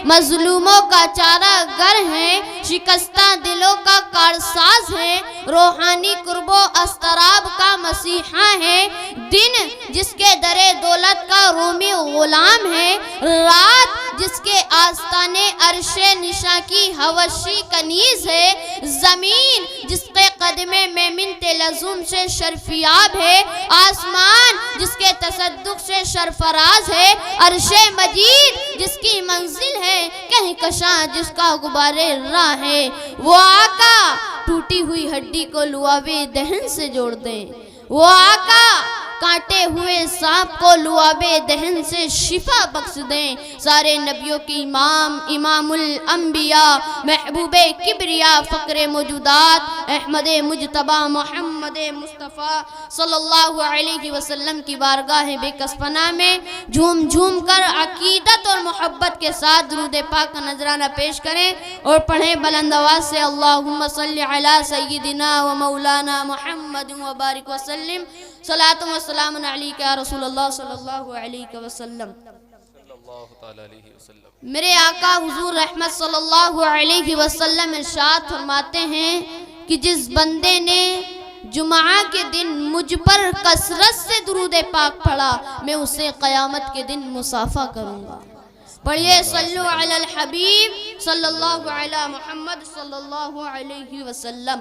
مظلوموں کا چارہ گر ہیں، شکستہ دلوں کا کارساز ہیں، روحانی قرب و اضطراب کا مسیحا ہے، دن جس کے در دولت کا رومی غلام ہے، رات جس کے آستانے عرش نشا کی حوشی کنیز ہے، زمین جس کے قدم میمن لزوم سے شرفیاب ہے، آسمان جس کے تصدق سے شرفراز ہے، عرش مجید جس کی منزل ہے، کہیں کشاں جس کا غبار راہ ہے، وہ آقا ٹوٹی ہوئی ہڈی کو لعابِ دہن سے جوڑ دیں، وہ آقا کانٹے ہوئے سانپ کو لعابِ دہن سے شفا بخش دیں، سارے نبیوں کی امام، امام الانبیاء، محبوب کبریا، فقر موجودات، احمد مجتبی محمد مصطفیٰ صلی اللہ علیہ وسلم کی بارگاہ بے کس پناہ میں جھوم جھوم کر عقیدت اور محبت کے ساتھ درود پاک کا نذرانہ پیش کریں اور پڑھیں بلند آواز سے اللہم صلی علی سیدنا و مولانا محمد و بارک وسلم، صلاۃ و سلام علیک یا رسول اللہ صلی اللہ علیہ وسلم۔ میرے آقا حضور رحمت صلی اللہ علیہ وسلم ارشاد فرماتے ہیں کہ جس بندے نے جمعہ کے دن مجھ پر کثرت سے درود پاک پڑھا، میں اسے قیامت کے دن مصافحہ کروں گا۔ پڑھیے صلو علی الحبیب صلی اللہ علی محمد صلی اللہ علیہ وسلم۔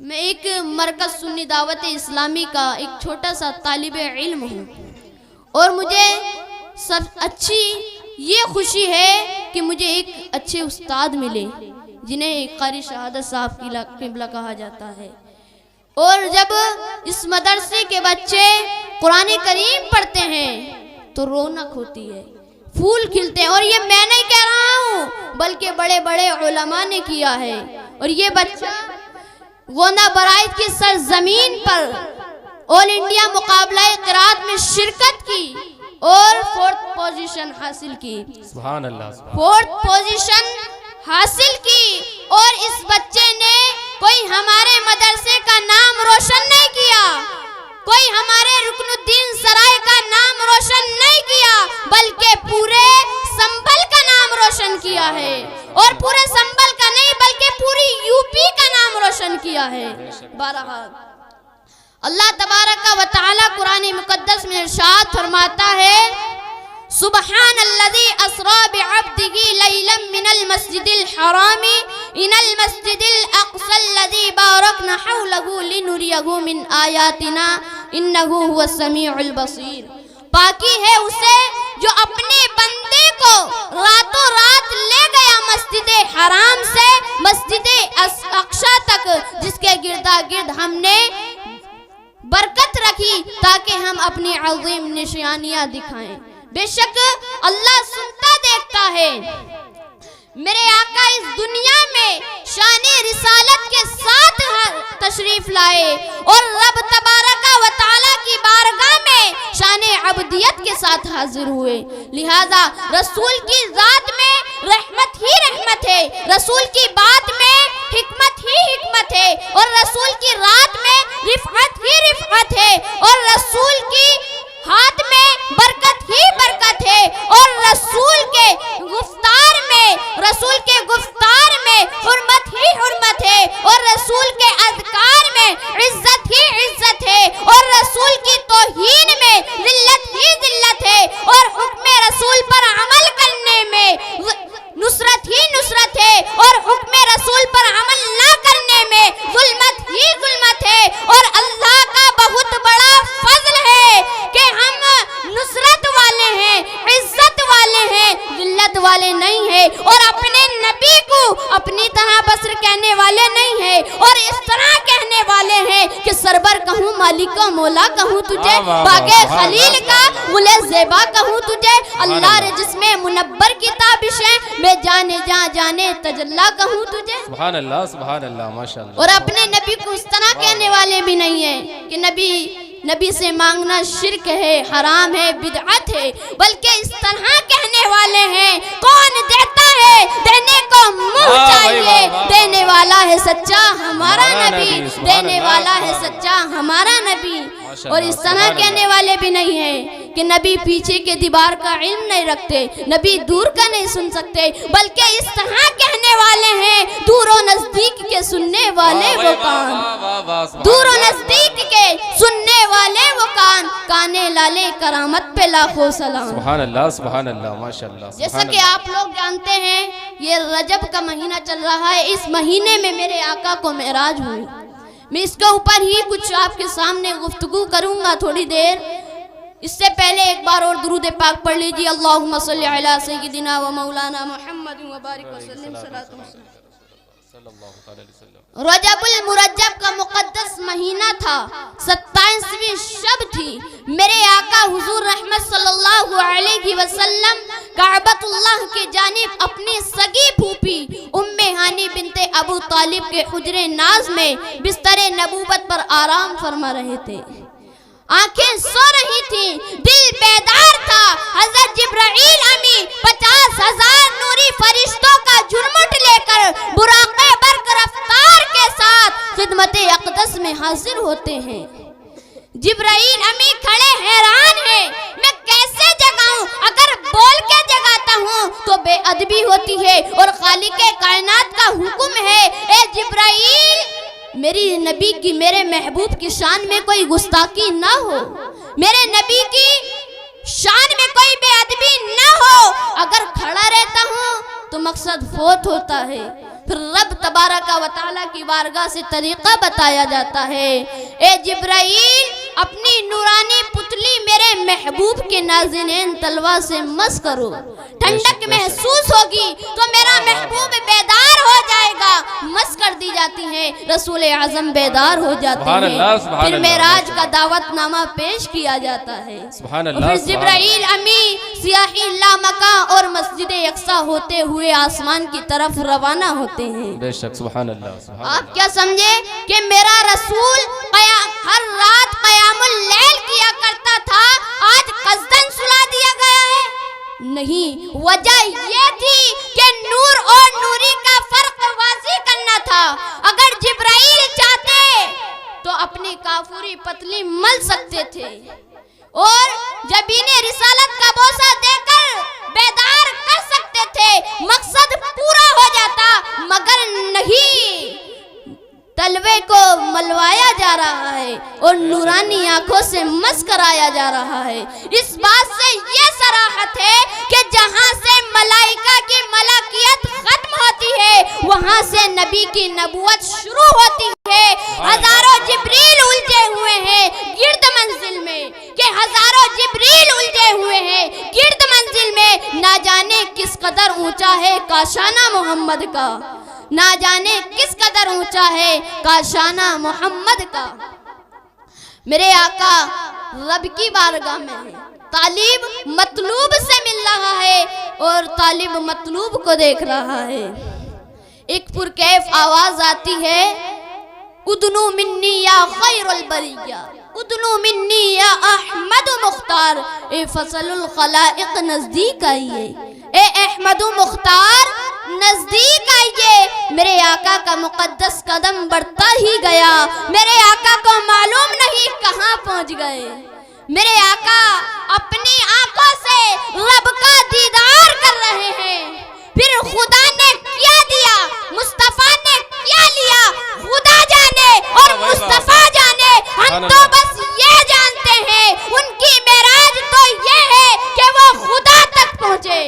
میں ایک مرکز سنی دعوت اسلامی کا ایک چھوٹا سا طالب علم ہوں، اور مجھے سب اچھی یہ خوشی ہے کہ مجھے ایک اچھے استاد ملے جنہیں قاری شہادت صاحب کی قبلہ کہا جاتا ہے، اور جب اس مدرسے کے بچے قرآن کریم پڑھتے ہیں تو رونق ہوتی ہے، پھول کھلتے ہیں، اور یہ میں نہیں کہہ رہا ہوں بلکہ بڑے بڑے علماء نے کیا ہے۔ اور یہ بچہ گوندہ برائت کی سرزمین پر آل انڈیا مقابلہ قرات میں شرکت کی اور 4th پوزیشن حاصل کی، سبحان اللہ، 4th پوزیشن حاصل کی، اور اس بچے نے کوئی ہمارے مدرسے کا نام روشن نہیں کیا، کوئی ہمارے رکن الدین سرائے کا نام روشن نہیں کیا، بلکہ پورے سنبھل کا نام روشن کیا ہے، اور پورے سنبھل کا نہیں بلکہ پوری یو پی کا نام روشن کیا ہے۔ بہرحال اللہ تبارک و تعالی قرآن مقدس میں ارشاد فرماتا ہے سبحان الذی اسری بعبدہ لیلا من المسجد الحرام الى المسجد الاقصى الذی بارکنا حولہ لنریہ من آیاتنا انہ هو السمیع البصیر۔ پاکی ہے اسے جو اپنے بندے کو راتوں رات لے گیا مسجد حرام سے مسجد اقصی تک، جس کے گردا گرد ہم نے برکت رکھی تاکہ ہم اپنی عظیم نشانیاں دکھائیں۔ بے شک اللہ سنتا دیکھتا ہے۔ میرے آقا اس دنیا میں شان رسالت کے ساتھ تشریف لائے اور رب تبارک و تعالی کی بارگاہ میں شان عبدیت کے ساتھ حاضر ہوئے، لہذا رسول کی ذات میں رحمت ہی رحمت ہے، رسول کی بات میں حکمت ہی حکمت ہے، اور رسول کی رات میں رفعت ہی رفعت ہے، اور رسول کی ہاتھ میں برکت ہی برکت ہے، اور رسول کے گفتار میں حرمت ہی حرمت ہے، اور رسول کے اذکار میں عزت ہی عزت ہے، اور رسول کی توہین میں ذلت ہی ذلت ہے، اور حکم رسول پر عمل کرنے میں نصرت ہی نصرت ہے، اور حکم رسول پر عمل نہ کرنے میں ظلمت ہی ظلمت ہے۔ اور اللہ کا بہت بڑا فضل ہے کہ ہم نصرت والے ہیں، عزت والے ہیں، ذلت والے نہیں ہیں، اور اپنے نبی کو اپنی طرح بصر کہنے والے نہیں ہیں، اور اس طرح کہنے والے ہیں کہ سربر کہوں مالک کا مولا کہوں تجھے، باغِ خلیل کا گل زیبا کہوں تجھے، اللہ رے جس میں منبر کی تابشیں میں جانے جانے تجلا کہوں تجھے۔ سبحان اللہ، ماشاءاللہ۔ اور اپنے نبی کو اس طرح کہنے والے بھی نہیں ہیں کہ نبی سے مانگنا شرک ہے، حرام ہے، بدعت ہے، بلکہ اس طرح کہنے والے ہیں کون دیتا ہے دینے کو منہ چاہیے، دینے والا ہے سچا ہمارا نبی، دینے والا ہے سچا ہمارا نبی۔ اور اس طرح کہنے والے بھی نہیں ہیں کہ نبی پیچھے کے دیوار کا علم نہیں رکھتے, نبی دور کا نہیں سن سکتے, بلکہ اس طرح کہنے والے ہیں دور و نزدیک کے سننے والے وہ کان, دور و نزدیک کے سننے والے وہ کان, کانے لالے کرامت پہ لاکھوں سلام. سبحان اللہ ماشاءاللہ. جیسا کہ آپ لوگ جانتے ہیں یہ رجب کا مہینہ چل رہا ہے, اس مہینے میں میرے آقا کو معراج ہوئی. میں اس کے اوپر ہی کچھ آپ کے سامنے گفتگو کروں گا تھوڑی دیر. اس سے پہلے ایک بار اور درود پاک پڑھ لیجیے. اللہم صلی علی سیدنا و مولانا محمد و بارک وسلم. رجب المرجب کا مقدس مہینہ تھا, 27ویں شب تھی. میرے آقا حضور رحمت صلی اللہ علیہ وسلم کعبۃ اللہ کے جانب اپنی سگی پھوپھی ام ہانی بنت ابو طالب کے حجر ناز میں بستر نبوت پر آرام فرما رہے تھے. آنکھیں سو رہی تھیں, دل بیدار تھا. حضرت جبرائیل امی 50,000 نوری فرشتوں کا جھرمٹ لے کر براق برق رفتار کے ساتھ خدمت اقدس میں حاضر ہوتے ہیں. جبرائیل امی کھڑے حیران ہیں, میں کیسے جگاؤں؟ اگر بول کے جگاتا ہوں تو بے ادبی ہوتی ہے اور خالق کائنات کا حکم ہے اے جبرائیل میری نبی کی, میرے محبوب کی شان میں کوئی گستاخی نہ ہو, میرے نبی کی شان میں کوئی بے ادبی نہ ہو. اگر کھڑا رہتا ہوں تو مقصد فوت ہوتا ہے. پھر رب تبارک و تعالیٰ کی بارگاہ سے طریقہ بتایا جاتا ہے, اے جبرائیل اپنی نورانی پتلی میرے محبوب کے نازنین تلوار سے مس کرو, ٹھنڈک محسوس ہوگی تو میرا محبوب بیدار ہو جائے گا. مس کر دی جاتی ہے, رسول اعظم بیدار ہو جاتے ہیں. پھر معراج کا دعوت نامہ پیش کیا جاتا ہے. پھر جبرائیل امی سیاہی لامکاں اور مسجد اقصی ہوتے ہوئے آسمان کی طرف روانہ ہوتے ہیں. بے شک سبحان اللہ. آپ کیا سمجھے کہ میرا رسول ہر رات قیام اللیل کیا کرتا تھا, آج قصدن سلا دیا گیا ہے؟ نہیں, وجہ یہ تھی کہ نور اور نوری کا فرق واضح کرنا تھا. اگر جبرائیل چاہتے تو اپنی کافوری پتلی مل سکتے تھے اور جبین رسالت کا بوسہ دے کر بیدار کر سکتے تھے, مقصد پورا ہو جاتا. مگر نہیں, تلوے کو ملوایا جا رہا ہے اور نورانی آنکھوں سے مس کرایا جا رہا ہے. اس بات سے یہ صراحت ہے کہ جہاں سے ملائکہ کی ملائکیت ختم ہوتی ہے وہاں سے نبی کی نبوت شروع ہوتی ہے. ہزاروں جبریل الجھے ہوئے ہیں گرد منزل میں, کہ ہزاروں جبریل الجھے ہوئے ہیں گرد منزل میں. نہ جانے کس قدر اونچا ہے کاشانہ محمد کا, نہ جانے کس قدر اونچا ہے کاشانہ محمد کا. میرے آقا رب کی بارگاہ میں ہے, طالب مطلوب سے مل رہا ہے اور طالب مطلوب کو دیکھ رہا ہے. ایک پرکیف آواز آتی ہے, ادنو منی یا خیر البریہ, ادنو منی یا احمد مختار. اے فصل الخلائق نزدیک آئیے, اے احمد مختار نزدیک آئیے. میرے آقا کا مقدس قدم بڑھتا ہی گیا, میرے آقا کو معلوم نہیں کہاں پہنچ گئے. میرے آقا اپنی آنکھوں سے رب کا دیدار کر رہے ہیں. پھر خدا نے کیا دیا, مصطفیٰ نے کیا لیا, خدا جانے اور مصطفیٰ جانے. ہم تو بس یہ جانتے ہیں ان کی معراج تو یہ ہے کہ وہ خدا تک پہنچے,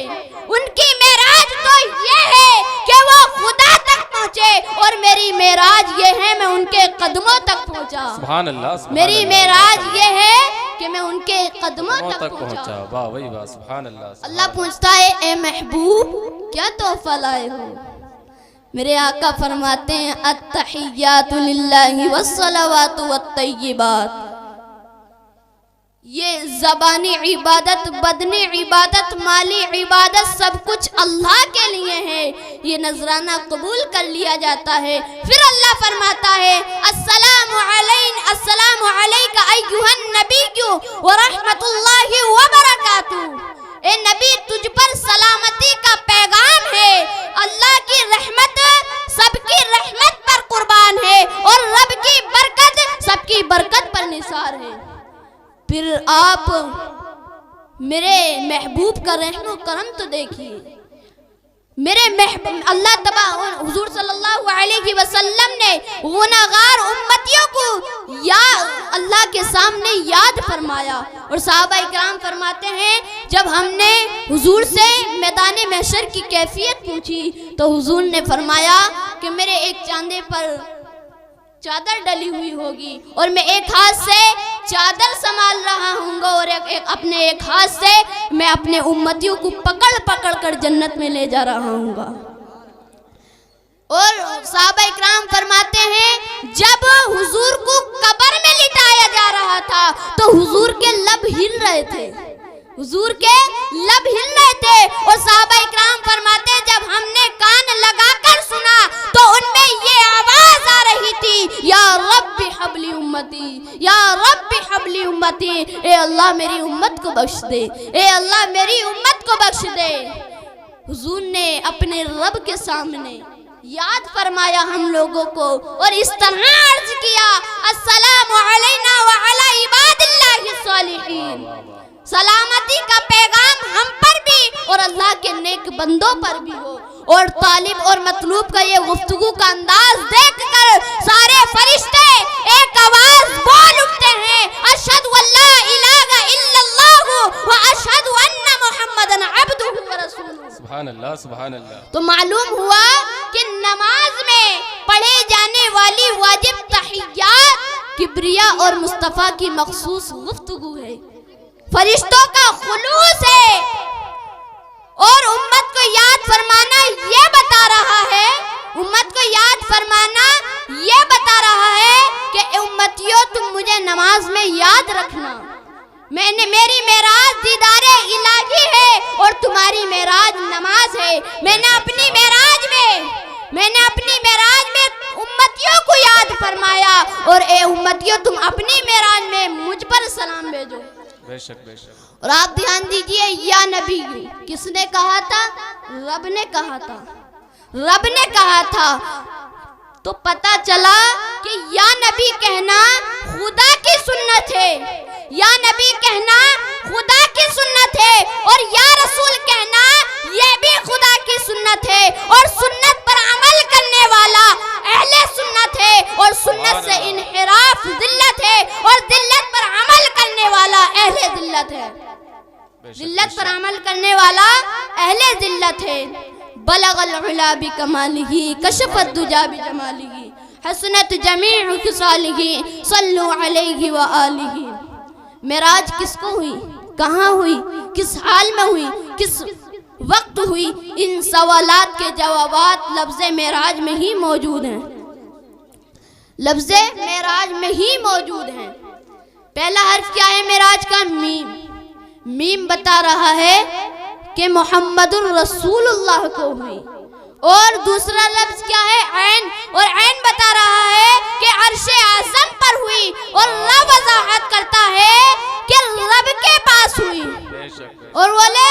ان کی معراج تو یہ ہے کہ وہ خدا تک پہنچے, اور میری معراج یہ ہے میں ان کے قدموں تک پہنچا. سبحان اللہ. میری معراج یہ ہے کہ میں ان کے قدموں تک پہنچا. واہ وہی واہ, سبحان اللہ. اللہ پوچھتا ہے اے محبوب کیا تحفہ لائے ہو؟ میرے آقا فرماتے ہیں التحیات للہ والصلوات والطیبات. یہ زبانی عبادت, بدنی عبادت, مالی عبادت سب کچھ اللہ کے لیے ہے. یہ نذرانہ قبول کر لیا جاتا ہے. پھر اللہ فرماتا ہے السلام علینا, السلام علیک ایھا النبی ورحمۃ اللہ وبرکاتہ. اے نبی تجھ پر سلامتی کا پیغام ہے, اللہ کی رحمت سب کی رحمت پر قربان ہے اور رب کی برکت سب کی برکت پر نثار ہے. پھر آپ میرے محبوب کا رحم و کرم تو دیکھیے. میرے اللہ تبا حضور صلی اللہ علیہ وسلم نے گناہگار امتیوں کو یا اللہ کے سامنے یاد فرمایا. اور صحابہ اکرام فرماتے ہیں جب ہم نے حضور سے میدان محشر کی کیفیت پوچھی تو حضور نے فرمایا کہ میرے ایک چاندے پر چادر ڈلی ہوئی ہوگی اور میں ایک ہاتھ سے چادر سنبھال رہا ہوں گا اور اپنے ایک ہاتھ سے میں اپنے امتیوں کو پکڑ پکڑ کر جنت میں لے جا رہا ہوں گا. اور صحابہ اکرام فرماتے ہیں جب حضور کو قبر میں لٹایا جا رہا تھا تو حضور کے لب ہل رہے تھے. حضور کے لب ہل رہے تھے اور صحابہ اکرام فرماتے ہیں جب ہم نے کان لگا کر سنا تو ان میں یہ آواز آ رہی تھی یا رب حبلی امتی یا رب حبلی امتی. اے اللہ میری امت کو بخش دے, اے اللہ میری امت کو بخش دے. حضور نے اپنے رب کے سامنے یاد فرمایا ہم لوگوں کو اور اس طرح عرض کیا السلام علینا وعلی عباد اللہ الصالحین. سلامتی کا پیغام ہم پر بھی اور اللہ کے نیک بندوں پر بھی ہو. اور طالب اور مطلوب کا یہ گفتگو کا انداز دیکھ کر سارے فرشتے ایک آواز بول اٹھتے ہیں اشہد ان لا الہ الا اللہ و اشہد ان محمدن عبدہ و رسولہ. سبحان اللہ سبحان اللہ. تو معلوم ہوا کہ نماز میں پڑھے جانے والی واجب تحیات کبریا اور مصطفیٰ کی مخصوص گفتگو ہے, فرشتوں کا خلوص ہے اور امت کو یاد فرمانا یہ بتا رہا ہے, امت کو یاد فرمانا یہ بتا رہا ہے کہ امتیوں تم مجھے نماز میں یاد رکھنا. میری معراج دیدار الہی ہے اور تمہاری معراج نماز ہے. میں نے اپنی معراج میں امتیوں کو یاد فرمایا اور اے امتیوں تم اپنی معراج میں مجھ پر سلام بھیجو. بے شک بے شک. اور آپ دھیان دیجئے یا نبی کس نے کہا تھا؟ رب نے کہا تھا, رب نے کہا تھا. تو پتا چلا کہ یا نبی کہنا خدا کی سنت ہے, یا نبی کہنا خدا کی سنت ہے اور یا رسول کہنا یہ بھی خدا کی سنت ہے. اور سنت پر عمل کرنے والا اہل سنت ہے اور سنت سے انحراف ذلت ہے اور ذلت پر عمل کرنے والا اہل ذلت ہے. ذلت پر عمل کرنے والا اہل ذلت ہے. بلغ العلا بکمالہ کشف الدجا بجمالہ حسنت جمیع خصالہ صلو علیہ وآلہ. معراج کس کو ہوئی, کہاں ہوئی, کس حال میں ہوئی, کس وقت ہوئی؟ ان سوالات کے جوابات لفظ معراج میں ہی موجود ہیں, لفظ معراج میں ہی موجود ہیں. پہلا حرف کیا ہے معراج کا؟ میم. میم بتا رہا ہے کہ محمد الرسول اللہ کو ہوئی. اور دوسرا لفظ کیا ہے؟ عین. اور عین بتا رہا ہے کہ عرش اعظم پر ہوئی اور رب وضاحت کرتا ہے کہ رب کے پاس ہوئی. اور بولے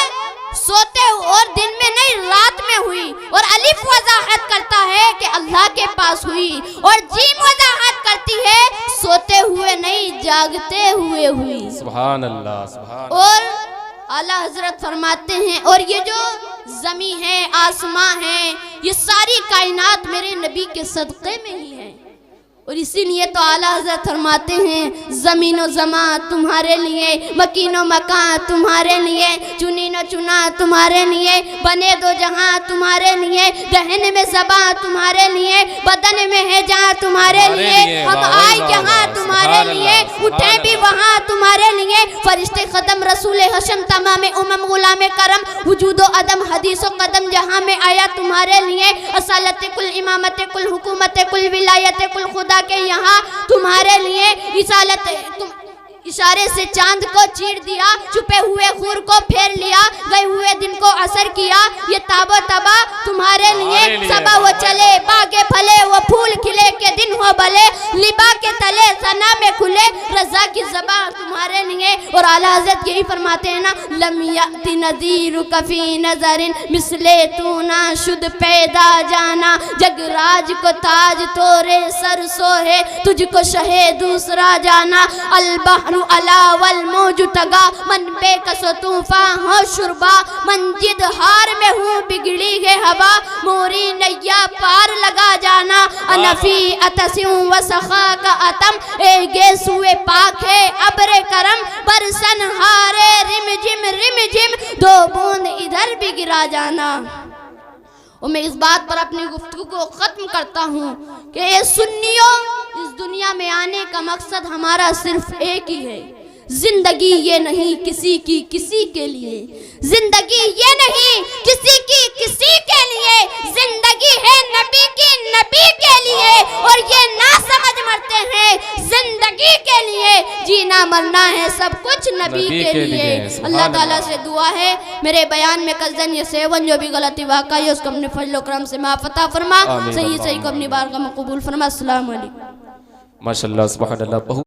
سوتے اور دن میں نہیں رات میں ہوئی. اور الف وضاحت کرتا ہے کہ اللہ کے پاس ہوئی. اور جیم وضاحت کرتی ہے سوتے ہوئے نہیں جاگتے ہوئے ہوئی. سبحان اللہ سبحان. اور اعلیٰ حضرت فرماتے ہیں اور یہ جو زمین ہے آسماں ہے یہ ساری کائنات میرے نبی کے صدقے میں ہی ہے. اور اسی لیے تو اعلیٰ حضرت فرماتے ہیں زمین و زمان تمہارے لیے, مکین و مکان تمہارے لیے, چنین و چنا تمہارے لیے, بنے دو جہاں تمہارے لیے, دہن میں زباں تمہارے لیے, بدن میں ہے جہاں تمہارے لیے, ہم آئے جہاں تمہارے لیے, اٹھے بھی وہاں تمہارے لیے. فرشتے قدم رسول حشم تمام امم غلام کرم وجود و عدم حدیث و قدم جہاں میں آیا تمہارے لیے. اصالت کل امامت کل حکومت کل ولایت کل خدا کہ یہاں تمہارے لیے. اشارے سے چاند کو چیر دیا, چھپے ہوئے خور کو پھیر لیا, گئے ہوئے دن کو اثر کیا. یہ تاب و تبا تمہارے لیے. صبا وہ چلے باغے پھلے وہ پھول کھلے کے دن ہو بھلے, لبا کے تلے ثنا میں کھلے, رضا کی زبان تمہارے لیے. اور اعلیٰ حضرت یہی فرماتے ہیں نا لم یأتی نذیرک فی نظر مثل تو نہ شد پیدا جانا. جگ راج کو تاج تورے سر سوہے تجھ کو شہ دوسرا جانا. البحر البحر علا والموج تگا من بے کس و طوفان ہو شربا من جد ہار میں ہوں بگڑی ہے ہوا موری نیا پار لگا جانا انفی اتسیوں و سخا کا اتم اے گیسوے پاک ہے ابر کرم برسن ہارے رم جم دو بوند ادھر بھی گرا جانا. اور میں اس بات پر اپنی گفتگو کو ختم کرتا ہوں کہ اے سنیوں اس دنیا میں آنے کا مقصد ہمارا صرف ایک ہی ہے. زندگی یہ نہیں کسی کی کسی کے لیے, زندگی یہ نہیں کسی کی کسی کے لیے, زندگی ہے نبی کی نبی کے لیے. اور یہ نہ سمجھ مرتے ہیں زندگی کے لیے, جینا مرنا ہے سب کچھ نبی کے لیے. اللہ تعالیٰ سے دعا ہے میرے بیان میں قصداً یہ سیون جو بھی غلطی واقع ہے اس کو اپنے فضل و کرم سے معاف عطا فرما, صحیح کو اپنی بارگاہ میں قبول فرما. السلام علیکم. ماشاءاللہ سبحان اللہ.